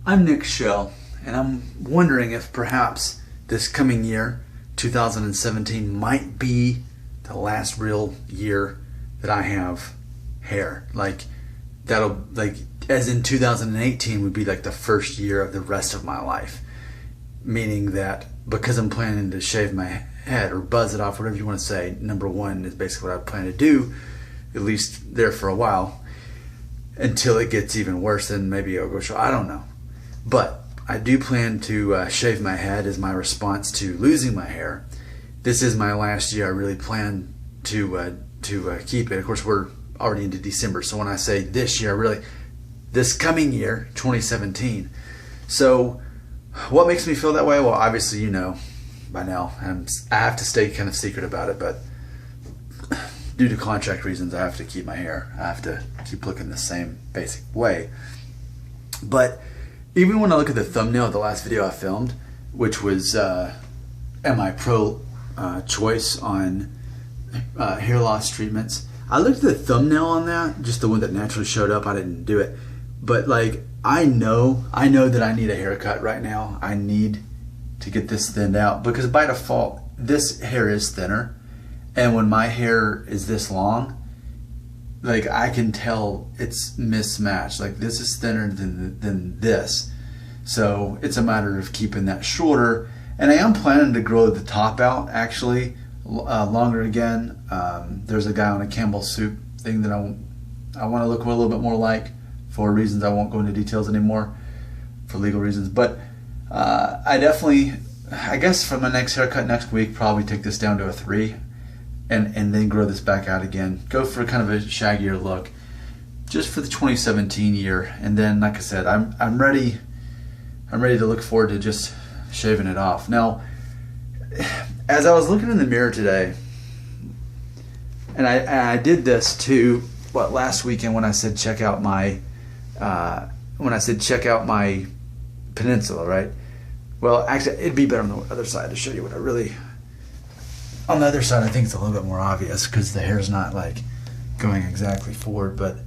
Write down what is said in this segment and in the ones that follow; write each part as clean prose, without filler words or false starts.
I'm Nick Shell, and I'm wondering if perhaps this coming year, 2017, might be the last real year that I have hair. As in 2018 would be like the first year of the rest of my life. Meaning that because I'm planning to shave my head or buzz it off, whatever you want to say, number one is basically what I plan to do, at least there for a while, until it gets even worse, then maybe I'll go show. I don't know. But I do plan to shave my head as my response to losing my hair. This is my last year. I really plan to keep it. Of course, we're already into December, so when I say this year, this coming year, 2017. So what makes me feel that way? Well, obviously you know by now. I have to stay kind of secret about it, but due to contract reasons, I have to keep my hair. I have to keep looking the same basic way. But even when I look at the thumbnail of the last video I filmed, which was am I pro choice on hair loss treatments, I looked at the thumbnail on that, just the one that naturally showed up. I didn't do it, but like I know that I need a haircut right now. I need to get this thinned out because by default this hair is thinner, and when my hair is this long, like I can tell it's mismatched. Like this is thinner than this, so it's a matter of keeping that shorter. And I am planning to grow the top out actually longer again. There's a guy on a Campbell soup thing that I want to look a little bit more like, for reasons I won't go into details anymore, for legal reasons. But I guess for my next haircut next week, probably take this down to a 3. And then grow this back out again. Go for kind of a shaggier look, just for the 2017 year. And then, like I said, I'm ready. I'm ready to look forward to just shaving it off. Now, as I was looking in the mirror today, and I did this too. Last weekend when I said check out my peninsula, right? Well, actually, it'd be better on the other side to show you what I really. On the other side, I think it's a little bit more obvious because the hair's not like going exactly forward. But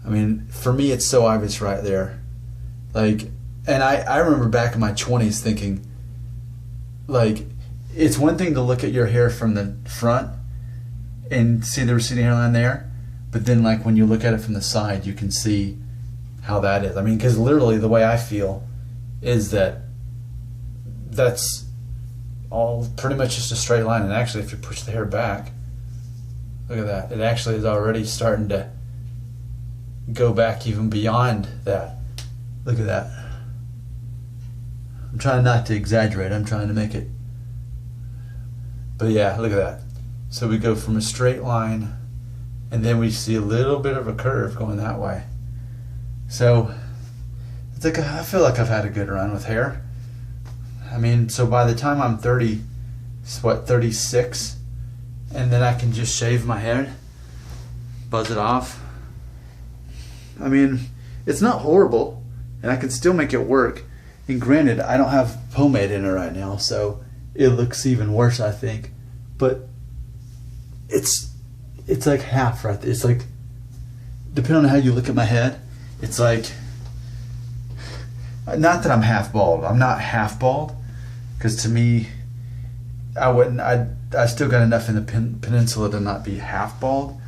I mean, for me, it's so obvious right there. Like, and I remember back in my 20s thinking, like, it's one thing to look at your hair from the front and see the receding hairline there, but then like when you look at it from the side, you can see how that is. I mean, because literally the way I feel is that that's all pretty much just a straight line. And actually, if you push the hair back, look at that, it actually is already starting to go back even beyond that. Look at that. I'm trying not to exaggerate, I'm trying to make it, but yeah, look at that. So we go from a straight line and then we see a little bit of a curve going that way. So it's like, I feel like I've had a good run with hair. I mean, so by the time I'm 36, and then I can just shave my head, buzz it off. I mean, it's not horrible, and I can still make it work. And granted, I don't have pomade in it right now, so it looks even worse, I think. But it's like half right there. It's like, depending on how you look at my head, it's like, not that I'm half bald. I'm not half bald. Because to me, I still got enough in the peninsula to not be half bald.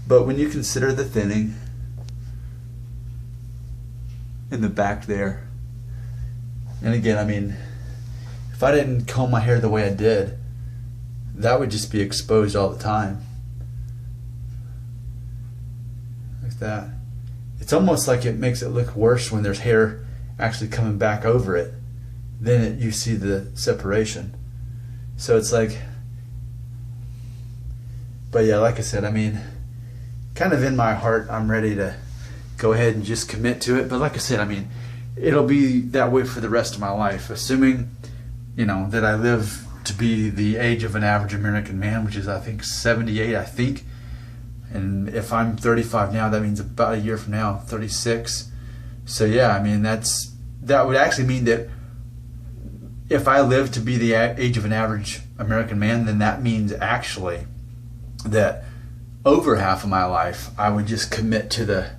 But when you consider the thinning in the back there, and again, I mean, if I didn't comb my hair the way I did, that would just be exposed all the time. Like that. It's almost like it makes it look worse when there's hair actually coming back over it. Then you see the separation. So it's like, but yeah, like I said, I mean, kind of in my heart, I'm ready to go ahead and just commit to it. But like I said, I mean, it'll be that way for the rest of my life, assuming, you know, that I live to be the age of an average American man, which is, I think, 78, I think. And if I'm 35 now, that means about a year from now, 36. So yeah, I mean, that would actually mean that if I live to be the age of an average American man, then that means actually that over half of my life I would just commit to the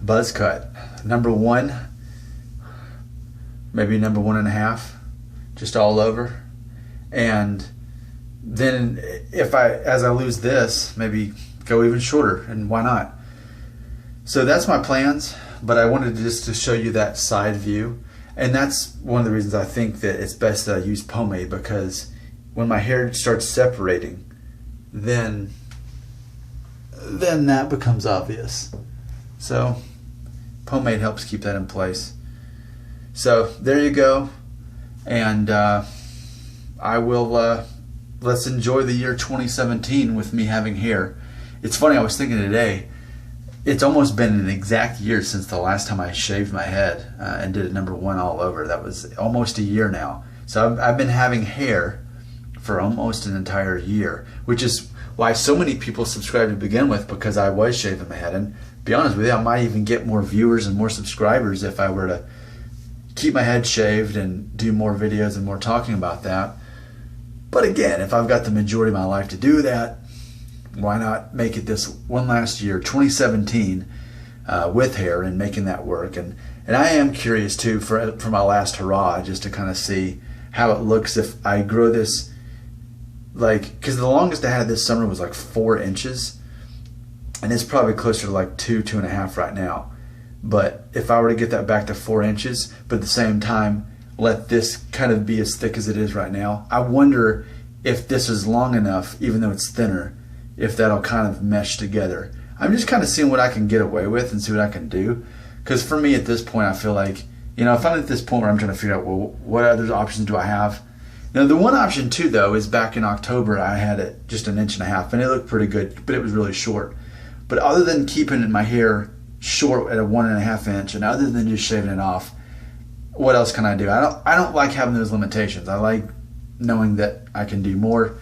buzz cut. Number one, maybe number 1.5, just all over. And then as I lose this, maybe go even shorter, and why not? So that's my plans, but I wanted just to show you that side view. And that's one of the reasons I think that it's best that I use pomade, because when my hair starts separating, then that becomes obvious. So pomade helps keep that in place. So there you go. And I will let's enjoy the year 2017 with me having hair. It's funny, I was thinking today, it's almost been an exact year since the last time I shaved my head and did it number 1 all over. That was almost a year now. So I've been having hair for almost an entire year, which is why so many people subscribed to begin with, because I was shaving my head. And to be honest with you, I might even get more viewers and more subscribers if I were to keep my head shaved and do more videos and more talking about that. But again, if I've got the majority of my life to do that, why not make it this one last year, 2017, with hair and making that work. And I am curious too for my last hurrah, just to kind of see how it looks if I grow this, like, because the longest I had this summer was like 4 inches, and it's probably closer to like 2.5 right now. But if I were to get that back to 4 inches, but at the same time let this kind of be as thick as it is right now, I wonder if this is long enough, even though it's thinner, if that'll kind of mesh together. I'm just kind of seeing what I can get away with and see what I can do. Because for me at this point, I feel like, if I'm at this point where I'm trying to figure out, well, what other options do I have? Now, the one option too, though, is back in October, I had it just 1.5 inches, and it looked pretty good, but it was really short. But other than keeping my hair short at a 1.5 inch, and other than just shaving it off, what else can I do? I don't like having those limitations. I like knowing that I can do more,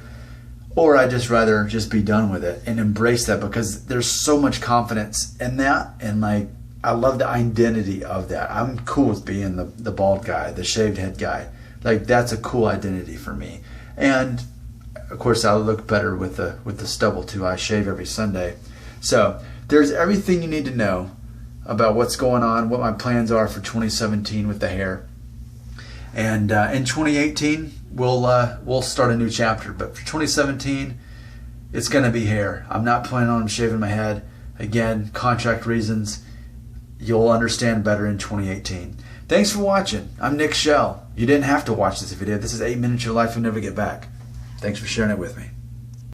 or I just rather just be done with it and embrace that, because there's so much confidence in that, and like I love the identity of that. I'm cool with being the bald guy, the shaved head guy. Like, that's a cool identity for me. And of course, I look better with the stubble too. I shave every Sunday. So there's everything you need to know about what's going on, what my plans are for 2017 with the hair. And in 2018, we'll start a new chapter. But for 2017, it's going to be hair. I'm not planning on shaving my head. Again, contract reasons. You'll understand better in 2018. Thanks for watching. I'm Nick Shell. You didn't have to watch this video. This is 8 minutes of your life you'll never get back. Thanks for sharing it with me.